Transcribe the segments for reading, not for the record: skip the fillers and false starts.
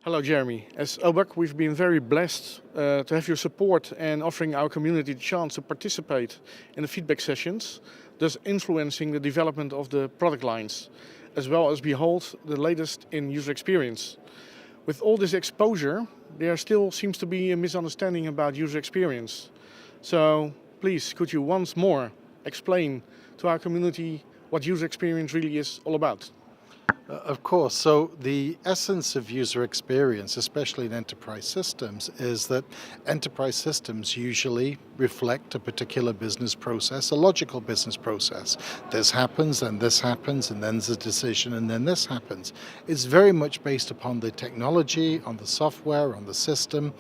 Hello Jeremy. As OBUG, we've been very blessed to have your support and offering our community the chance to participate in the feedback sessions, thus influencing the development of the product lines, as well as behold the latest in user experience. With all this exposure, there still seems to be a misunderstanding about user experience. So please, could you once more explain to our community what user experience really is all about? Of course. So the essence of user experience, especially in enterprise systems, is that enterprise systems usually reflect a particular business process, a logical business process. This happens, and this happens, and then there's a decision, and then this happens. It's very much based upon the technology, on the software, on the system.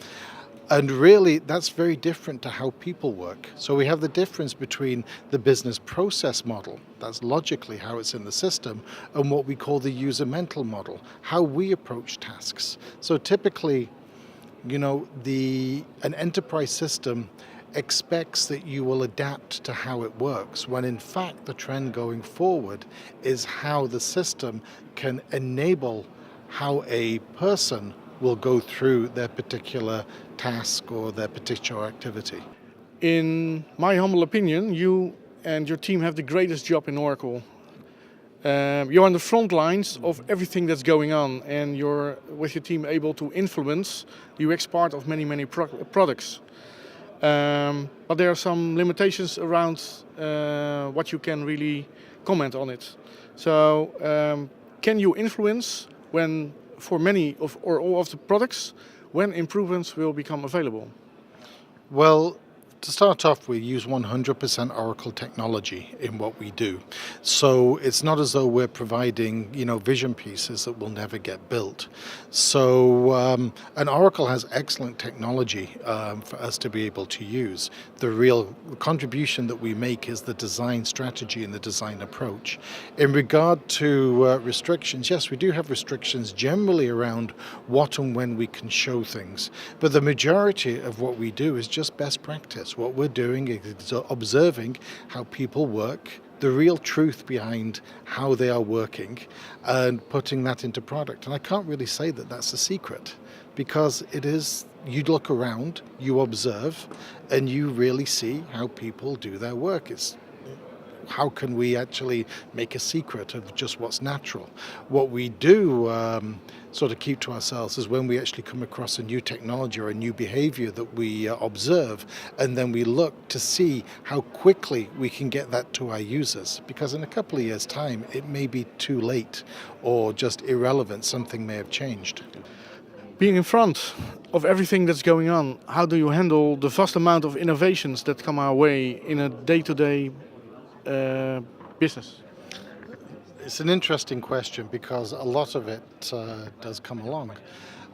And really, that's very different to how people work. So we have the difference between the business process model, that's logically how it's in the system, and what we call the user mental model, how we approach tasks. So typically, an enterprise system expects that you will adapt to how it works, when in fact the trend going forward is how the system can enable how a person will go through their particular task or their particular activity. In my humble opinion, you and your team have the greatest job in Oracle. You're on the front lines of everything that's going on, and you're, with your team, able to influence the UX part of many products. But there are some limitations around what you can really comment on it. So can you influence when, for many of or all of the products, when improvements will become available? Well, to start off, we use 100% Oracle technology in what we do. So it's not as though we're providing, vision pieces that will never get built. So, and Oracle has excellent technology for us to be able to use. The real contribution that we make is the design strategy and the design approach. In regard to restrictions, yes, we do have restrictions generally around what and when we can show things. But the majority of what we do is just best practice. What we're doing is observing how people work, the real truth behind how they are working, and putting that into product. And I can't really say that that's a secret, because it is, you look around, you observe, and you really see how people do their work. How can we actually make a secret of just what's natural? What we do sort of keep to ourselves is when we actually come across a new technology or a new behavior that we observe, and then we look to see how quickly we can get that to our users. Because in a couple of years' time, it may be too late or just irrelevant. Something may have changed. Being in front of everything that's going on, how do you handle the vast amount of innovations that come our way in a day-to-day business? It's an interesting question, because a lot of it does come along.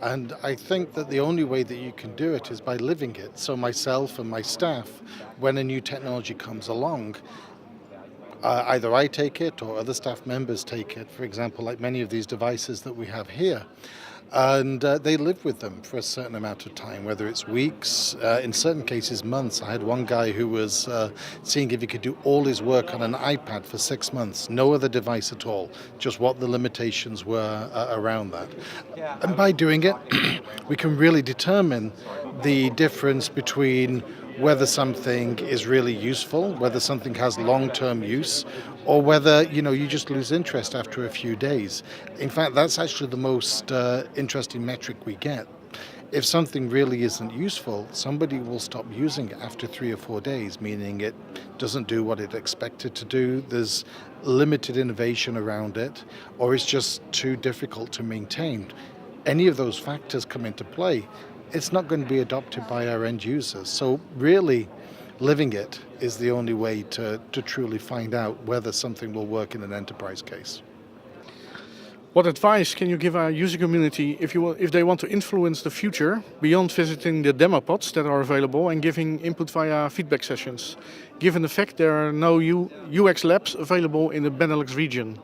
And I think that the only way that you can do it is by living it. So myself and my staff, when a new technology comes along, either I take it or other staff members take it, for example, like many of these devices that we have here. And they live with them for a certain amount of time, whether it's weeks, in certain cases months. I had one guy who was seeing if he could do all his work on an iPad for 6 months, no other device at all, just what the limitations were around that. And by doing it, we can really determine the difference between whether something is really useful, whether something has long-term use, or whether you just lose interest after a few days. In fact, that's actually the most interesting metric we get. If something really isn't useful, somebody will stop using it after 3 or 4 days, meaning it doesn't do what it expected to do, there's limited innovation around it, or it's just too difficult to maintain. Any of those factors come into play, it's not going to be adopted by our end users. So really, living it is the only way to truly find out whether something will work in an enterprise case. What advice can you give our user community if they want to influence the future beyond visiting the demo pods that are available and giving input via feedback sessions, given the fact there are no UX labs available in the Benelux region?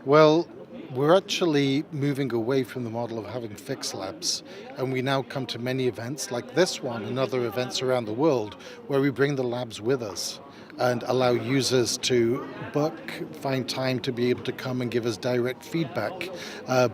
Well, we're actually moving away from the model of having fixed labs, and we now come to many events like this one and other events around the world where we bring the labs with us. and allow users to find time to be able to come and give us direct feedback,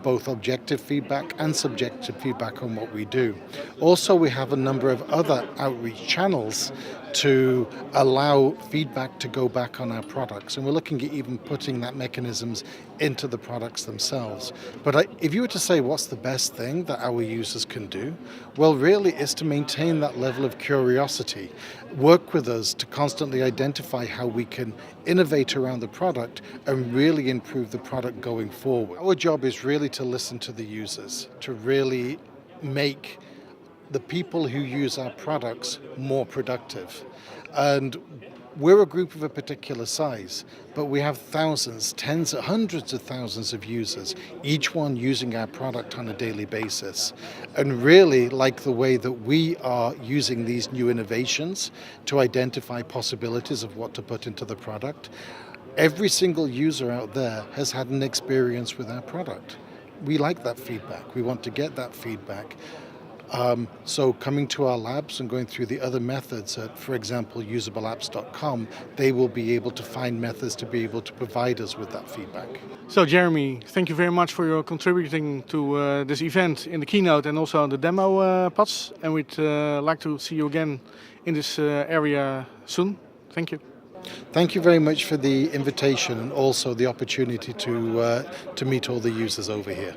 both objective feedback and subjective feedback on what we do. Also, we have a number of other outreach channels to allow feedback to go back on our products, and we're looking at even putting that mechanisms into the products themselves. But if you were to say what's the best thing that our users can do, well, really is to maintain that level of curiosity, work with us to constantly identify how we can innovate around the product and really improve the product going forward. Our job is really to listen to the users, to really make the people who use our products more productive. And we're a group of a particular size, but we have thousands, tens, hundreds of thousands of users, each one using our product on a daily basis. And really like the way that we are using these new innovations to identify possibilities of what to put into the product. Every single user out there has had an experience with our product. We like that feedback. We want to get that feedback. So coming to our labs and going through the other methods at, for example, usableapps.com, they will be able to find methods to be able to provide us with that feedback. So Jeremy, thank you very much for your contributing to this event in the keynote and also the demo pods. And we'd like to see you again in this area soon. Thank you. Thank you very much for the invitation and also the opportunity to meet all the users over here.